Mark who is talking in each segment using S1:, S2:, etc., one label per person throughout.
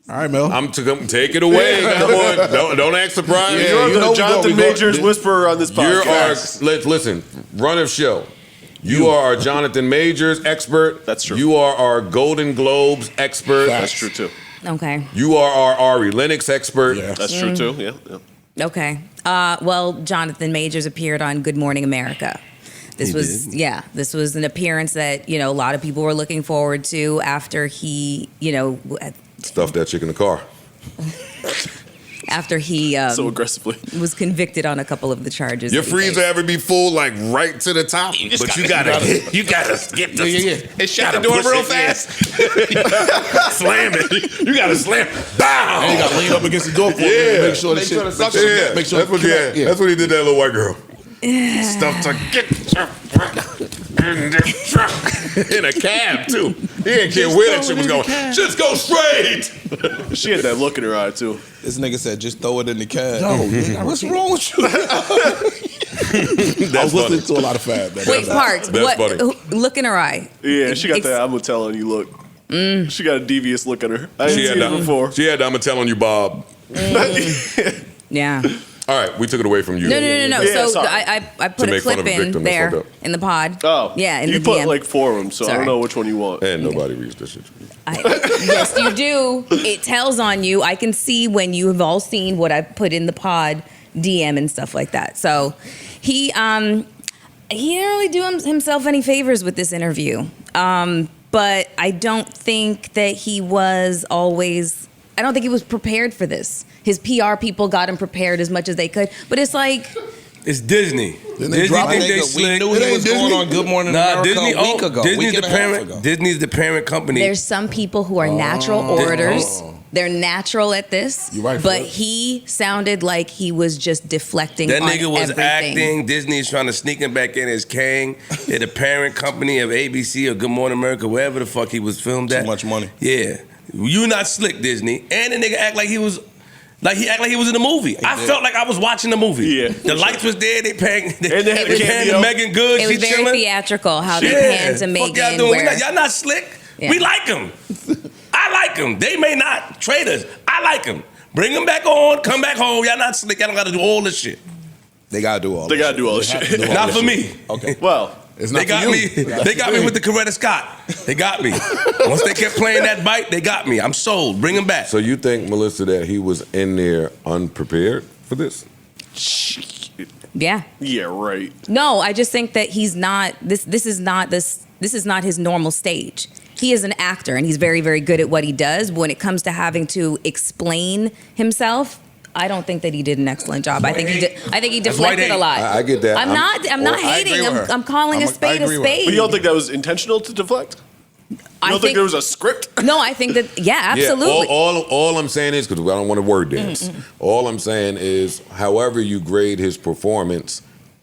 S1: All right, Mel.
S2: I'm to come take it away. Come on, don't act surprised.
S3: You're the Jonathan Majors whisperer on this podcast.
S2: Listen, run of show. You are our Jonathan Majors expert.
S3: That's true.
S2: You are our Golden Globes expert.
S3: That's true too.
S4: Okay.
S2: You are our Ari Lennox expert.
S1: Yeah.
S3: That's true too. Yeah.
S4: Okay. Well, Jonathan Majors appeared on Good Morning America. This was an appearance that, a lot of people were looking forward to after he,
S2: Stuff that chick in the car.
S4: after he
S3: So aggressively
S4: was convicted on a couple of the charges.
S2: Your
S4: that he
S2: freezer
S4: faced.
S2: ever be full, like right to the top, you gotta get the
S1: It
S2: shut the door real fast. Slam it. You gotta slam. Bow.
S1: And you got to lean up against the door for it. Make sure the shit. Make sure
S2: that's what he had. That's what he did. That little white girl. Stuff to get in this truck. In a cab too. He didn't care where that shit was going. Just go straight.
S3: she had that look in her eye too.
S5: This nigga said, just throw it in the cab.
S1: Yo, what's wrong with you? I was listening to a lot of Fab.
S4: Wait, Parks.
S2: That's funny.
S4: Look in her eye.
S3: Yeah, she got that I'm gonna tell on you look. She got a devious look at her. I didn't see it before.
S2: She had the, I'm telling you, Bob.
S4: Yeah.
S2: All right, we took it away from you.
S4: No.
S3: Yeah,
S4: So
S3: sorry.
S4: I put a clip in there in the pod.
S3: Oh,
S4: yeah. In
S3: you
S4: the
S3: put
S4: DM.
S3: like 4 of them, so I
S4: Sorry.
S3: don't know which one you want.
S2: And nobody reads this shit.
S4: Yes, you do. It tells on you. I can see when you have all seen what I put in the pod DM and stuff like that. So he didn't really do himself any favors with this interview. But I don't think that he was always. I don't think he was prepared for this. His PR people got him prepared as much as they could. But it's like.
S5: It's Disney.
S1: Disney
S5: think
S1: think
S5: they
S1: we
S5: slick.
S1: knew he was going on Good Morning America
S5: Disney,
S1: a week ago.
S5: Disney's
S1: week and
S5: the
S1: a half
S5: parent.
S1: ago.
S5: Disney's the parent company.
S4: There's some people who are natural orators.
S1: Oh.
S4: They're natural at this.
S1: You're right,
S4: but
S1: Fred.
S4: he sounded like he was just deflecting
S5: That
S4: on
S5: nigga was
S4: everything.
S5: acting. Disney's trying to sneak him back in as Kang. They're the parent company of ABC or Good Morning America, wherever the fuck he was filmed at.
S1: Too much money.
S5: Yeah. You not slick, Disney. And the nigga act like he was. Like he act like he was in the movie. I felt like I was watching the movie.
S3: Yeah.
S5: The lights was there. They paying.
S3: And they had a
S5: paying
S3: cameo.
S5: to Megan Good.
S4: It was
S5: She
S4: very
S5: chilling.
S4: theatrical how they
S5: Yeah.
S4: panned to
S5: Fuck
S4: Megan.
S5: y'all doing?
S4: Where,
S5: Y'all not slick.
S4: Yeah.
S5: We like them. I like them. They may not trade us. I like them. Bring them back on. Come back home. Y'all not slick. Y'all don't got to do all this shit.
S1: They got to do all
S3: They
S1: this
S3: gotta do all this
S1: They have
S3: shit.
S1: to do all
S5: Not
S1: this
S5: for
S1: shit.
S5: me.
S1: Okay.
S3: Well,
S1: It's not
S5: They got
S1: for
S5: me.
S1: you.
S5: They got me with the Coretta Scott. They got me. Once they kept playing that bite, they got me. I'm sold. Bring them back.
S2: So you think, Melissa, that he was in there unprepared for this?
S4: yeah.
S3: yeah, right.
S4: No, I just think that he's not. This is not his normal stage. He is an actor, and he's very, very good at what he does. But when it comes to having to explain himself, I don't think that he did an excellent job. I think he deflected a lot.
S2: I get that.
S4: I'm not
S1: I agree
S4: hating.
S1: with her.
S4: I'm calling a spade a
S1: agree with her.
S4: spade.
S3: But you don't think that was intentional to deflect? You don't think there was a script?
S4: No, I think that absolutely.
S2: Yeah, all I'm saying is, because I don't want to word dance, all I'm saying is, however you grade his performance,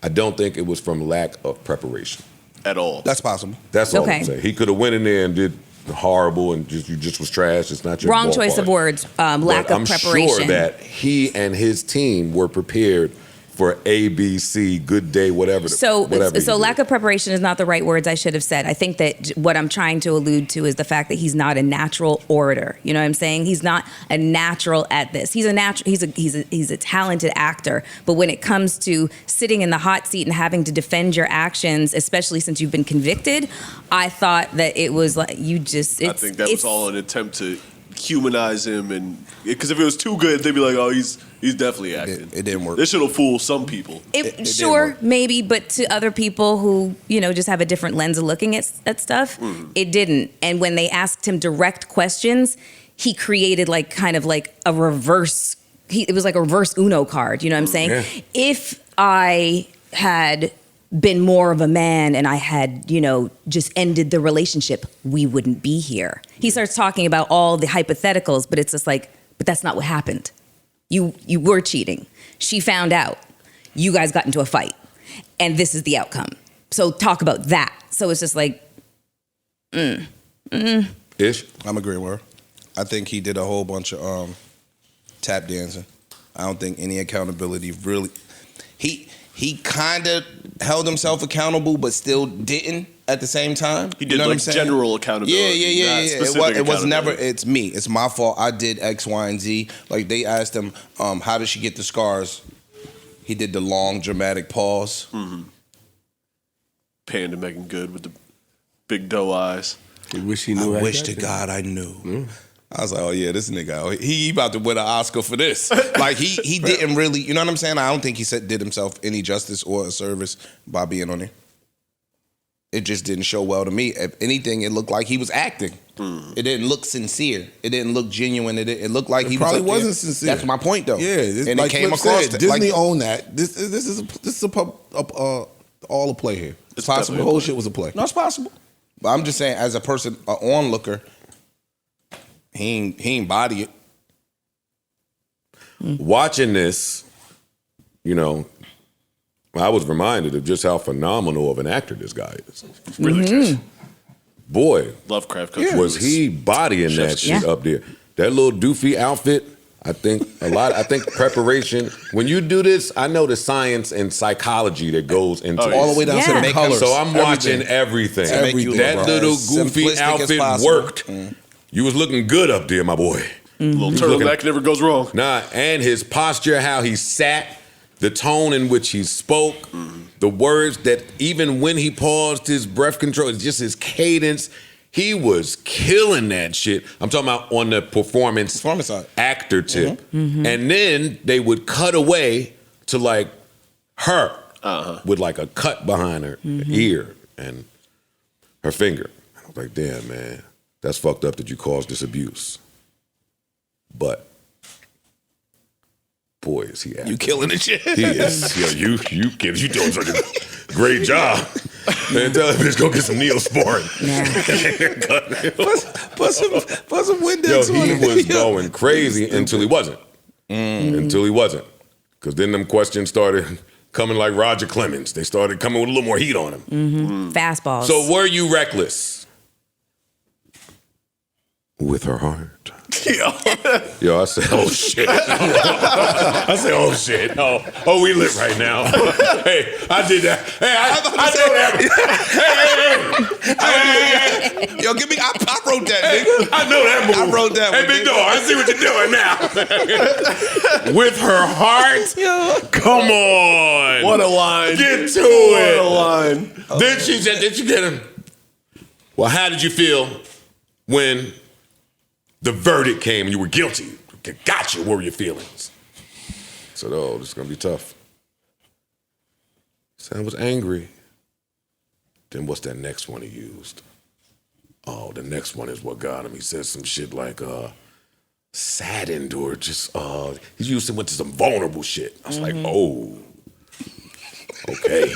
S2: I don't think it was from lack of preparation.
S3: At all.
S1: That's possible.
S2: That's all
S4: Okay.
S2: I'm saying. He could have went in there and did horrible and you just was trash. It's not your
S4: Wrong choice
S2: ballpark.
S4: of words. Lack
S2: But
S4: of
S2: I'm
S4: preparation.
S2: sure that he and his team were prepared for ABC, Good Day, whatever.
S4: So
S2: whatever
S4: lack of preparation is not the right words I should have said. I think that what I'm trying to allude to is the fact that he's not a natural orator. You know what I'm saying? He's not a natural at this. He's a natural. He's a talented actor. But when it comes to sitting in the hot seat and having to defend your actions, especially since you've been convicted, I thought that it was like you just.
S3: I think that was all an attempt to humanize him, and because if it was too good, they'd be like, "Oh, he's definitely acting."
S1: It didn't work.
S3: This shit'll fool some people.
S1: It didn't
S4: Sure,
S1: work.
S4: maybe, but to other people who, just have a different lens of looking at stuff, it didn't. And when they asked him direct questions, he created kind of a reverse, it was like a reverse Uno card, you know what I'm saying?
S5: Yeah.
S4: If I had been more of a man and I had, just ended the relationship, we wouldn't be here. He starts talking about all the hypotheticals, but it's just like, but that's not what happened. You were cheating. She found out. You guys got into a fight. And this is the outcome. So talk about that. So it's just like,
S2: Ish.
S1: I'm agreeing with her. I think he did a whole bunch of tap dancing. I don't think any accountability really. He kind of held himself accountable, but still didn't. at the same time.
S3: He did
S1: you know what
S3: like
S1: I'm saying?
S3: general accountability.
S1: Yeah.
S3: not
S1: It
S3: specific
S1: was never.
S3: accountability.
S1: It's me. It's my fault. I did X, Y, and Z. Like they asked him, how did she get the scars? He did the long dramatic pause.
S3: Paying to Megan Good with the big doe eyes.
S5: He wish he knew.
S1: I wish to God I knew. I was like, oh yeah, this nigga, he about to win an Oscar for this. Like he didn't really, you know what I'm saying? I don't think he did himself any justice or a service by being on there. It just didn't show well to me. If anything, it looked like he was acting. It didn't look sincere. It didn't look genuine. It looked like he
S6: probably
S1: was up there.
S6: wasn't sincere.
S1: That's my point, though.
S6: Yeah,
S1: and
S6: like
S1: it came
S6: Flip
S1: across
S6: said,
S1: that-
S6: Disney
S1: like,
S6: owned that. This is all a play here.
S3: It's
S6: The
S3: definitely a
S6: whole
S3: play.
S6: shit was a play.
S1: No, it's possible. But I'm just saying, as a person, an onlooker, he ain't body it.
S2: Watching this, you know, I was reminded of just how phenomenal of an actor this guy is.
S3: Really good.
S2: Boy,
S3: Lovecraft Country.
S2: was he bodying that
S3: Chef's
S2: shit
S4: kiss.
S2: up there. That little doofy outfit, I think preparation. When you do this, I know the science and psychology that goes into
S3: Oh,
S2: it.
S3: yeah.
S6: All the way down to
S4: Yeah.
S6: the colors.
S2: So I'm watching everything.
S1: To make you look
S2: That
S1: as
S2: little goofy
S1: simplistic as
S2: outfit
S1: possible.
S2: worked. You was looking good up there, my boy.
S3: Little
S2: looking-
S3: turtleneck never goes wrong.
S2: Nah, and his posture, how he sat, the tone in which he spoke, the words that even when he paused, his breath control, it's just his cadence. He was killing that shit. I'm talking about on the performance
S1: side.
S2: actor tip. And then they would cut away to like her with like a cut behind her ear and her finger. I was like, damn, man, that's fucked up that you caused this abuse. But boy, is he acting.
S1: You killing the shit.
S2: He is. Yo, you kids, you doing such a great job. Man, tell that bitch go get some Neosporin.
S1: Put some
S2: Yo,
S1: Windex on
S2: he
S1: it.
S2: was going crazy until he wasn't. Until he wasn't. Because then them questions started coming like Roger Clemens. They started coming with a little more heat on him.
S4: Fastballs.
S2: So were you reckless? With her heart. Yo, I said, oh shit. I said, oh shit. Oh, we lit right now. Hey, I did that. Hey, I know that. Hey.
S1: Yo, give me. I wrote that, nigga.
S2: I know that move.
S1: I wrote that
S2: Hey,
S1: one,
S2: big
S1: nigga.
S2: dog, I see what you're doing now. With her heart? Come on.
S3: What a line.
S2: Get to
S3: What a
S2: it.
S3: line.
S2: Then she said, did you get him? Well, how did you feel when the verdict came and you were guilty? Gotcha. What were your feelings? I said, oh, this is going to be tough. He said, I was angry. Then what's that next one he used? Oh, the next one is what got him. He said some shit like, saddened or just, he used to went to some vulnerable shit. I was like, oh, okay.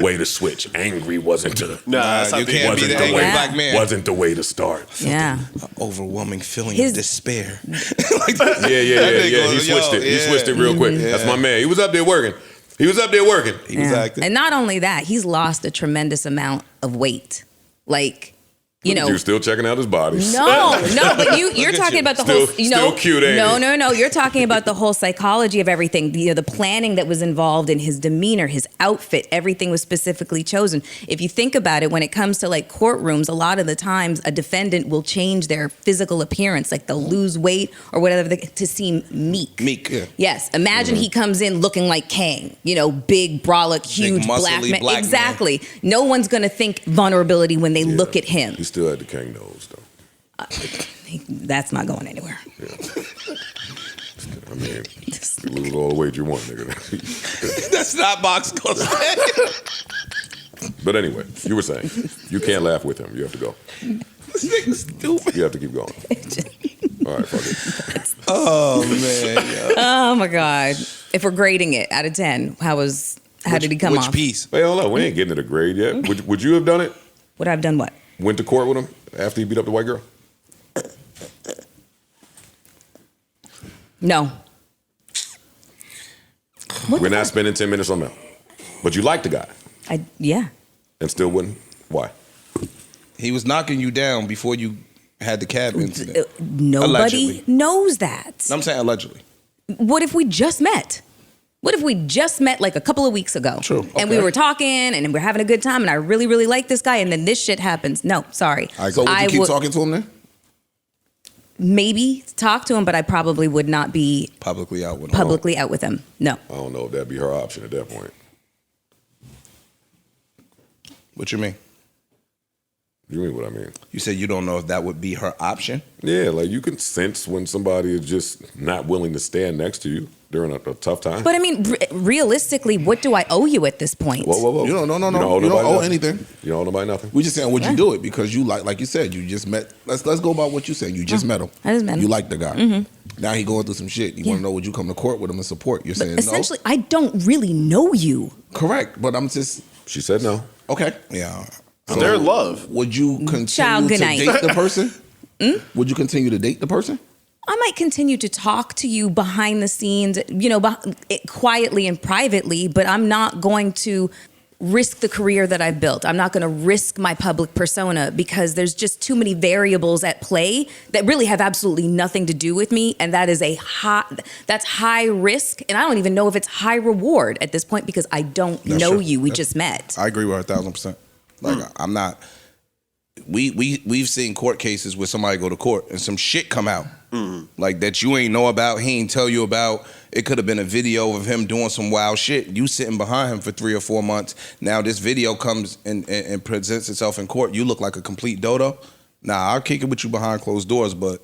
S2: Way to switch. Angry wasn't the,
S3: Nah, that's
S1: you
S3: not the
S1: can't be
S2: wasn't
S1: the
S2: the
S1: angry
S2: way,
S1: black man.
S2: wasn't the way to start.
S4: yeah.
S1: Overwhelming feeling
S4: His-
S1: of despair.
S2: Yeah.
S1: That
S2: He
S1: nigga,
S2: switched it. He
S1: yeah.
S2: switched it real quick. That's my man. He was up there working. He was
S1: Exactly.
S4: And not only that, he's lost a tremendous amount of weight. Like, you know.
S2: You still checking out his body.
S4: No, but you're
S1: at
S4: talking
S1: you.
S4: about the
S2: Still-
S4: whole, you know,
S2: still cute, ain't he?
S4: no. You're talking about the whole psychology of everything. The planning that was involved in his demeanor, his outfit, everything was specifically chosen. If you think about it, when it comes to like courtrooms, a lot of the times a defendant will change their physical appearance, like they'll lose weight or whatever to seem meek.
S1: Meek. Yeah.
S4: Yes. Imagine he comes in looking like Kang, big, brolic, huge black
S1: muscly
S4: man.
S1: black man.
S4: Exactly. No one's going to think vulnerability when they look at him.
S2: He still had the king nose, though.
S4: That's not going anywhere.
S2: I mean, you lose all the weight you want, nigga.
S1: That's not box close.
S2: But anyway, you were saying, you can't laugh with him. You have to go.
S1: This nigga's stupid.
S2: You have to keep going. All right, fuck it.
S1: Oh man. Yo.
S4: Oh my God. If we're grading it out of 10, how did he come
S1: Which
S4: off?
S1: piece?
S2: Hey, hold on. We ain't getting to the grade yet. Would you have done it?
S4: Would I have done what?
S2: Went to court with him after he beat up the white girl?
S4: No. What
S2: We're
S4: the
S2: not
S4: fuck?
S2: spending 10 minutes on that. But you like the guy
S4: Yeah.
S2: and still wouldn't? Why?
S1: He was knocking you down before you had the cab incident.
S4: Nobody
S1: Allegedly.
S4: knows that.
S1: I'm saying allegedly.
S4: What if we just met? What if we just met like a couple of weeks ago?
S1: True.
S4: And we
S1: Okay.
S4: were talking and we're having a good time and I really, really like this guy and then this shit happens. No, sorry.
S6: So would you keep talking to him then?
S4: Maybe talk to him, but I probably would not be
S1: Publicly out with
S4: publicly out with him. No.
S2: I don't know if that'd be her option at that point.
S1: What you mean?
S2: You mean what I mean?
S1: You said you don't know if that would be her option?
S2: Yeah, like you can sense when somebody is just not willing to stand next to you during a tough time.
S4: But I mean, realistically, what do I owe you at this point?
S2: Whoa.
S6: You don't, no.
S2: You
S6: You don't
S2: nobody
S6: owe
S2: nothing.
S6: anything.
S2: You don't owe nobody nothing.
S6: We just saying, would you do it? Because you like you said, you just met. Let's go about what you said. You just met him.
S4: I just met him.
S6: You like the guy. Now he going through some shit. You want to know, would you come to court with him and support? You're saying
S4: Essentially, I don't really know you.
S6: no. Correct, but I'm just
S2: She said no.
S6: okay.
S1: Yeah.
S3: They're in love.
S6: Would you continue
S4: Child, good
S6: to
S4: night.
S6: date the person? Would you continue to date the person?
S4: I might continue to talk to you behind the scenes, quietly and privately, but I'm not going to risk the career that I've built. I'm not going to risk my public persona because there's just too many variables at play that really have absolutely nothing to do with me, and that is that's high risk, and I don't even know if it's high reward at this point because I don't
S1: That's
S4: know
S1: true.
S4: you. We just met.
S1: I agree with her 1,000%. Like I'm not. We've seen court cases where somebody go to court and some shit come out like that you ain't know about. He ain't tell you about. It could have been a video of him doing some wild shit. You sitting behind him for 3 or 4 months. Now this video comes and presents itself in court. You look like a complete dodo. Nah, I'll kick it with you behind closed doors, but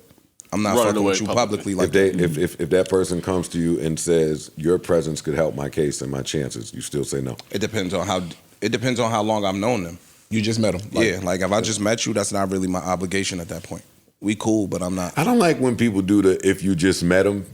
S1: I'm not
S3: Running
S1: fucking with
S3: away
S1: you publicly like
S2: If that person comes to you and says your presence could help my case and my chances, you still say no.
S1: It depends on how long I've known them.
S6: You just met him.
S1: Like if I just met you, that's not really my obligation at that point. We cool, but I'm not.
S2: I don't like when people do the if you just met them.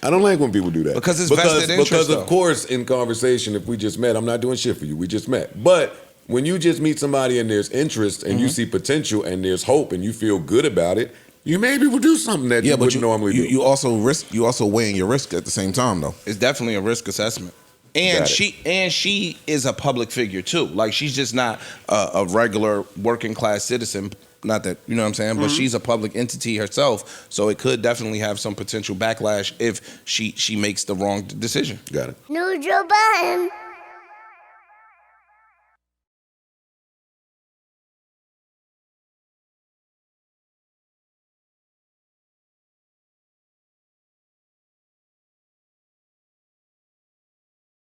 S2: I don't like when people do that.
S1: Because it's vested interest,
S2: Because
S1: though.
S2: of course, in conversation, if we just met, I'm not doing shit for you. We just met. But when you just meet somebody and there's interest and you see potential and there's hope and you feel good about it, you maybe will do something that you wouldn't normally do.
S6: You also weighing your risk at the same time though.
S1: It's definitely a risk assessment. And she is a public figure too. Like she's just not a regular working class citizen. Not that, you know what I'm saying, but she's a public entity herself. So it could definitely have some potential backlash if she makes the wrong decision.
S2: Got it.
S7: New Joe Budden.